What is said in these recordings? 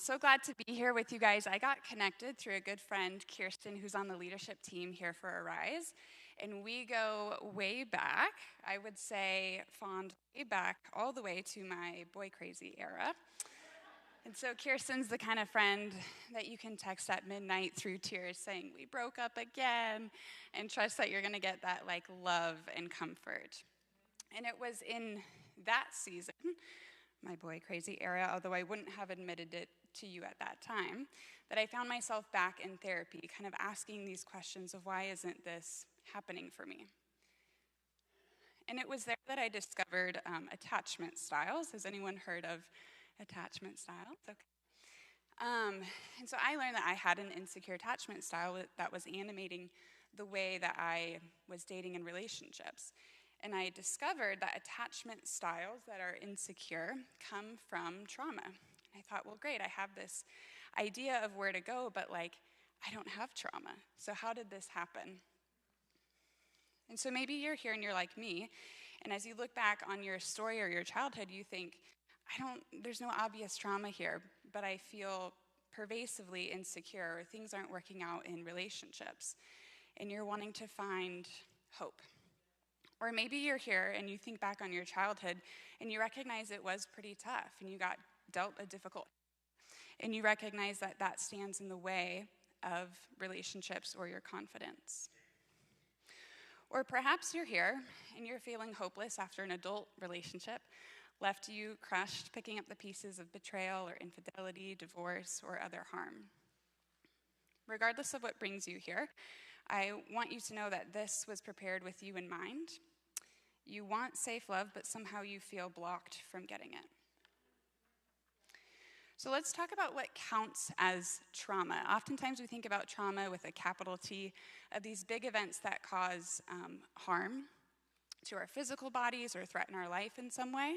So glad to be here with you guys. I got connected through a good friend, Kirsten, who's on the leadership team here for Arise. And we go way back, I would say fondly back all the way to my boy crazy era. And so Kirsten's the kind of friend that you can text at midnight through tears saying, we broke up again, and trust that you're going to get that like love and comfort. And it was in that season, my boy crazy era, although I wouldn't have admitted it to you at that time, that I found myself back in therapy, kind of asking these questions of why isn't this happening for me? And it was there that I discovered attachment styles. Has anyone heard of attachment styles? Okay. And so I learned that I had an insecure attachment style that was animating the way that I was dating in relationships. And I discovered that attachment styles that are insecure come from trauma. I thought, well, great, I have this idea of where to go, but I don't have trauma. So how did this happen? And so maybe you're here and you're like me, and as you look back on your story or your childhood, you think, there's no obvious trauma here, but I feel pervasively insecure, or things aren't working out in relationships, and you're wanting to find hope. Or maybe you're here and you think back on your childhood and you recognize it was pretty tough and you got dealt a difficult, and you recognize that that stands in the way of relationships or your confidence. Or perhaps you're here and you're feeling hopeless after an adult relationship left you crushed, picking up the pieces of betrayal or infidelity, divorce, or other harm. Regardless of what brings you here, I want you to know that this was prepared with you in mind. You want safe love, but somehow you feel blocked from getting it. So let's talk about what counts as trauma. Oftentimes we think about trauma with a capital T, of these big events that cause harm to our physical bodies or threaten our life in some way.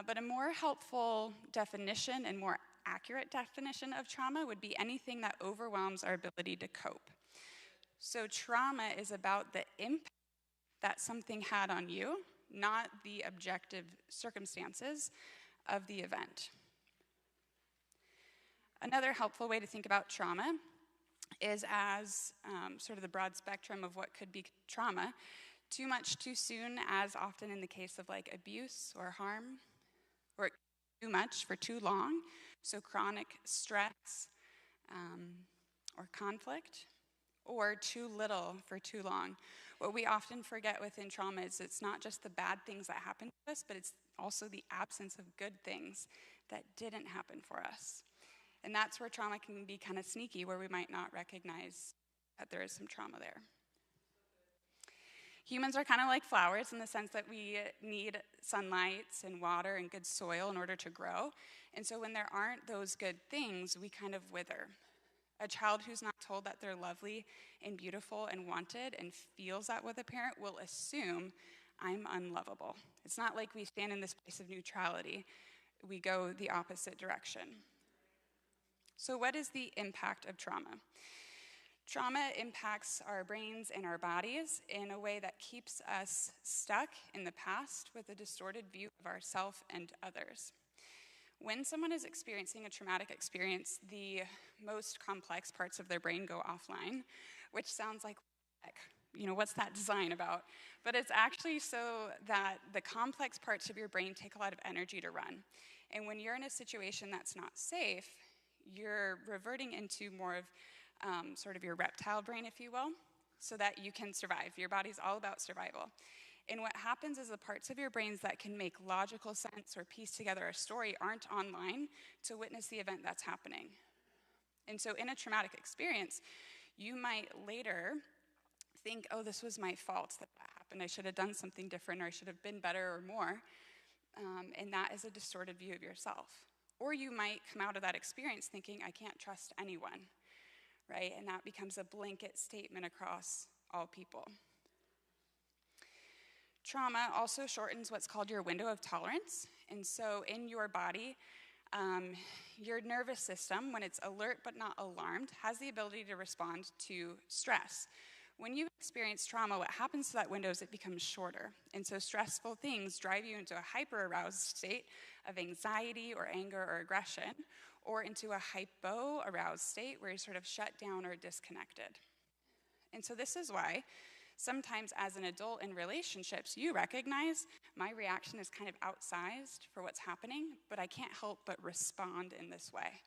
But a more helpful definition and more accurate definition of trauma would be anything that overwhelms our ability to cope. So trauma is about the impact that something had on you, not the objective circumstances of the event. Another helpful way to think about trauma is as sort of the broad spectrum of what could be trauma. Too much too soon, as often in the case of abuse or harm, or too much for too long, so chronic stress or conflict, or too little for too long. What we often forget within trauma is it's not just the bad things that happen to us, but it's also the absence of good things that didn't happen for us. And that's where trauma can be kind of sneaky, where we might not recognize that there is some trauma there. Humans are kind of like flowers in the sense that we need sunlight and water and good soil in order to grow. And so when there aren't those good things, we kind of wither. A child who's not told that they're lovely and beautiful and wanted and feels that with a parent will assume, I'm unlovable. It's not like we stand in this place of neutrality. We go the opposite direction. So what is the impact of trauma? Trauma impacts our brains and our bodies in a way that keeps us stuck in the past with a distorted view of ourselves and others. When someone is experiencing a traumatic experience, the most complex parts of their brain go offline, which sounds like, what's that design about? But it's actually so that the complex parts of your brain take a lot of energy to run. And when you're in a situation that's not safe, you're reverting into more of sort of your reptile brain, if you will, so that you can survive. Your body's all about survival. And what happens is the parts of your brains that can make logical sense or piece together a story aren't online to witness the event that's happening. And so in a traumatic experience, you might later think, oh, this was my fault that happened. I should have done something different, or I should have been better or more. And that is a distorted view of yourself. Or you might come out of that experience thinking, I can't trust anyone, right? And that becomes a blanket statement across all people. Trauma also shortens what's called your window of tolerance. And so in your body, your nervous system, when it's alert but not alarmed, has the ability to respond to stress. When you experience trauma, what happens to that window is it becomes shorter. And so stressful things drive you into a hyper-aroused state of anxiety or anger or aggression. or into a hypo-aroused state where you're sort of shut down or disconnected. And so this is why sometimes as an adult in relationships, you recognize my reaction is kind of outsized for what's happening, but I can't help but respond in this way.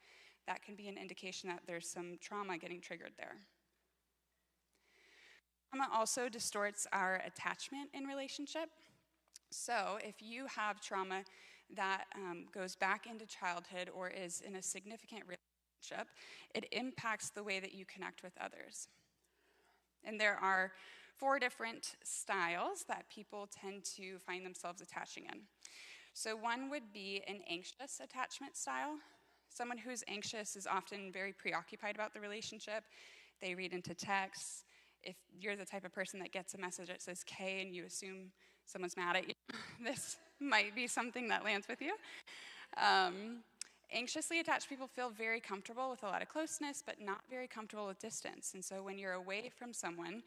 That can be an indication that there's some trauma getting triggered there. Trauma also distorts our attachment in relationship. So if you have trauma that goes back into childhood or is in a significant relationship, it impacts the way that you connect with others. And there are 4 different styles that people tend to find themselves attaching in. So one would be an anxious attachment style. Someone who's anxious is often very preoccupied about the relationship. They read into texts. If you're the type of person that gets a message that says K and you assume someone's mad at you, this might be something that lands with you. Anxiously attached people feel very comfortable with a lot of closeness, but not very comfortable with distance. And so when you're away from someone,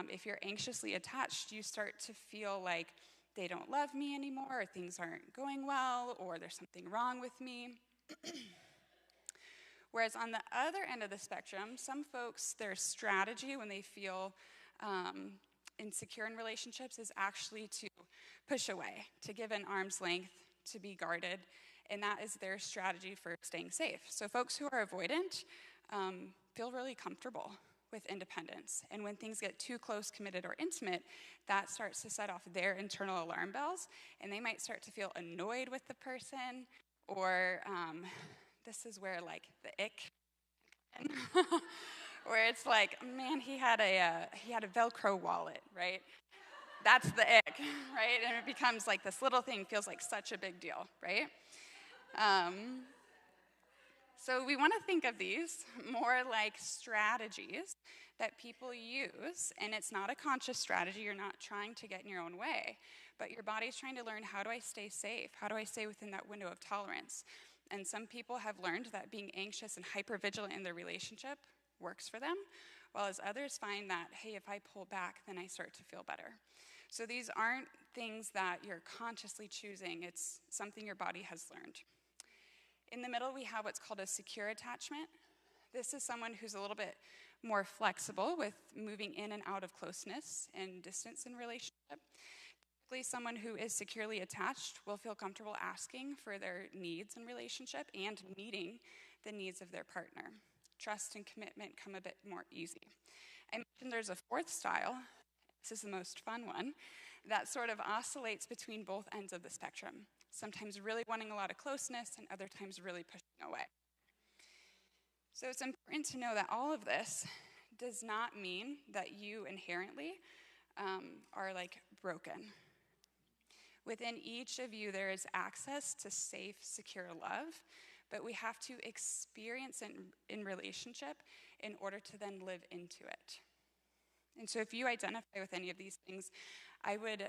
if you're anxiously attached, you start to feel like they don't love me anymore, or things aren't going well, or there's something wrong with me. Whereas on the other end of the spectrum, some folks, their strategy when they feel insecure in relationships is actually to push away, to give an arm's length, to be guarded, and that is their strategy for staying safe. So folks who are avoidant feel really comfortable with independence, and when things get too close, committed, or intimate, that starts to set off their internal alarm bells, and they might start to feel annoyed with the person, or this is where like the ick, where it's like, man, he had a Velcro wallet, right? That's the ick, right? And it becomes like this little thing feels like such a big deal, right? So we want to think of these more like strategies that people use, and it's not a conscious strategy. You're not trying to get in your own way, but your body's trying to learn, how do I stay safe? How do I stay within that window of tolerance? And some people have learned that being anxious and hypervigilant in their relationship works for them, while as others find that, hey, if I pull back, then I start to feel better. So these aren't things that you're consciously choosing. It's something your body has learned. In the middle, we have what's called a secure attachment. This is someone who's a little bit more flexible with moving in and out of closeness and distance in relationship. Typically, someone who is securely attached will feel comfortable asking for their needs in relationship and meeting the needs of their partner. Trust and commitment come a bit more easy. I mentioned there's a 4th style. This is the most fun one, that sort of oscillates between both ends of the spectrum, sometimes really wanting a lot of closeness and other times really pushing away. So it's important to know that all of this does not mean that you inherently are like broken. Within each of you, there is access to safe, secure love, but we have to experience it in relationship in order to then live into it. And so if you identify with any of these things, I would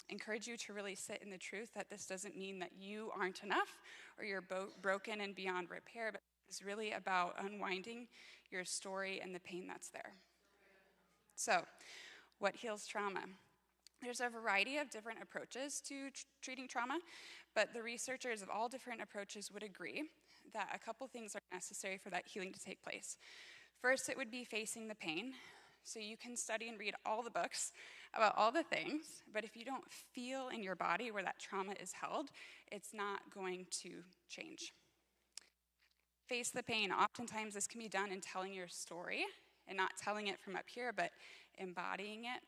encourage you to really sit in the truth that this doesn't mean that you aren't enough or you're broken and beyond repair, but it's really about unwinding your story and the pain that's there. So, what heals trauma? There's a variety of different approaches to treating trauma, but the researchers of all different approaches would agree that a couple things are necessary for that healing to take place. First, it would be facing the pain. So you can study and read all the books about all the things, but if you don't feel in your body where that trauma is held, it's not going to change. Face the pain. Oftentimes this can be done in telling your story and not telling it from up here, but embodying it,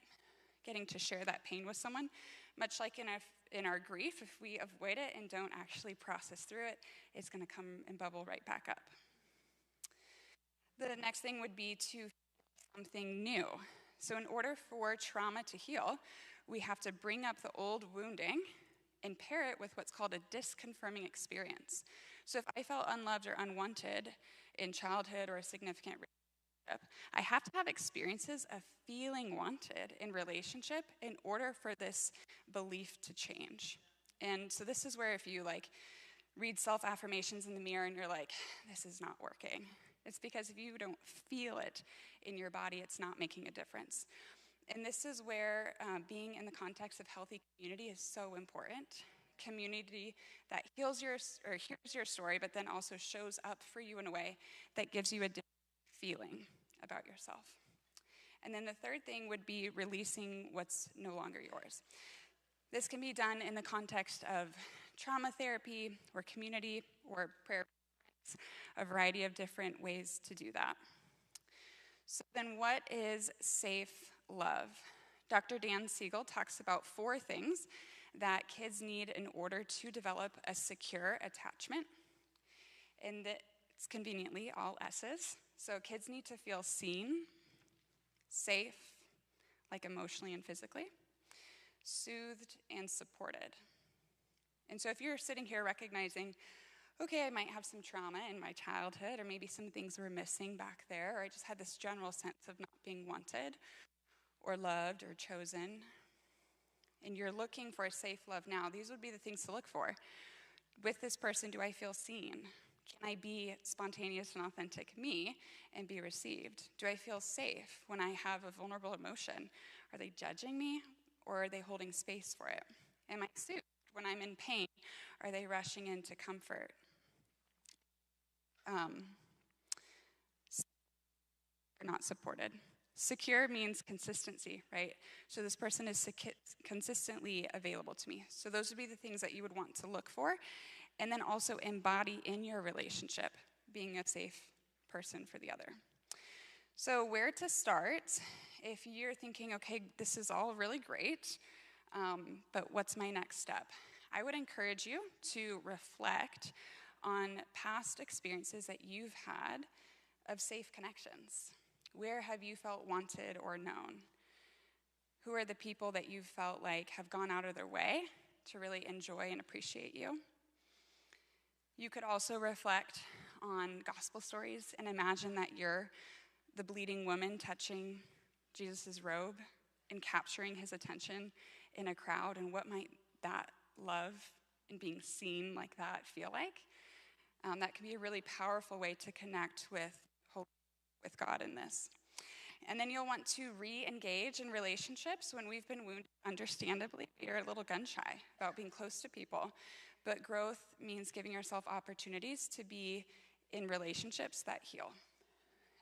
getting to share that pain with someone. Much like in our grief, if we avoid it and don't actually process through it, it's going to come and bubble right back up. The next thing would be to something new. So in order for trauma to heal, we have to bring up the old wounding and pair it with what's called a disconfirming experience. So if I felt unloved or unwanted in childhood or a significant relationship, I have to have experiences of feeling wanted in relationship in order for this belief to change. And so this is where if you read self-affirmations in the mirror and you're like, this is not working, it's because if you don't feel it in your body, it's not making a difference. And this is where being in the context of healthy community is so important, community that hears your story, but then also shows up for you in a way that gives you a different feeling about yourself. And then the third thing would be releasing what's no longer yours. This can be done in the context of trauma therapy or community or prayer, a variety of different ways to do that. So then what is safe love? Dr. Dan Siegel talks about 4 things that kids need in order to develop a secure attachment. And it's conveniently all S's. So kids need to feel seen, safe, like emotionally and physically, soothed and supported. And so if you're sitting here recognizing, okay, I might have some trauma in my childhood, or maybe some things were missing back there, or I just had this general sense of not being wanted or loved or chosen, and you're looking for a safe love now, these would be the things to look for. With this person, do I feel seen? Can I be spontaneous and authentic me and be received? Do I feel safe when I have a vulnerable emotion? Are they judging me, or are they holding space for it? Am I soothed when I'm in pain? Are they rushing in to comfort? Not supported. Secure means consistency, right? So this person is consistently available to me. So those would be the things that you would want to look for. And then also embody in your relationship, being a safe person for the other. So where to start? If you're thinking, okay, this is all really great, but what's my next step? I would encourage you to reflect on past experiences that you've had of safe connections. Where have you felt wanted or known? Who are the people that you felt like have gone out of their way to really enjoy and appreciate you? You could also reflect on gospel stories and imagine that you're the bleeding woman touching Jesus' robe and capturing his attention in a crowd, and what might that love and being seen like that feel like? That can be a really powerful way to connect with God in this. And then you'll want to re-engage in relationships when we've been wounded. Understandably, you're a little gun shy about being close to people, but growth means giving yourself opportunities to be in relationships that heal.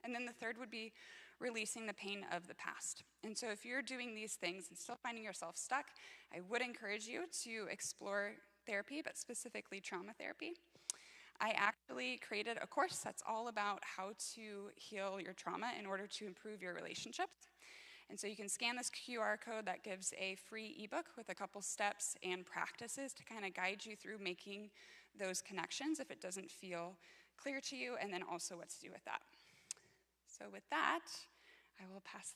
And then the third would be releasing the pain of the past. And so if you're doing these things and still finding yourself stuck, I would encourage you to explore therapy, but specifically trauma therapy. I actually created a course that's all about how to heal your trauma in order to improve your relationships. And so you can scan this QR code that gives a free ebook with a couple steps and practices to kind of guide you through making those connections if it doesn't feel clear to you, and then also what to do with that. So with that, I will pass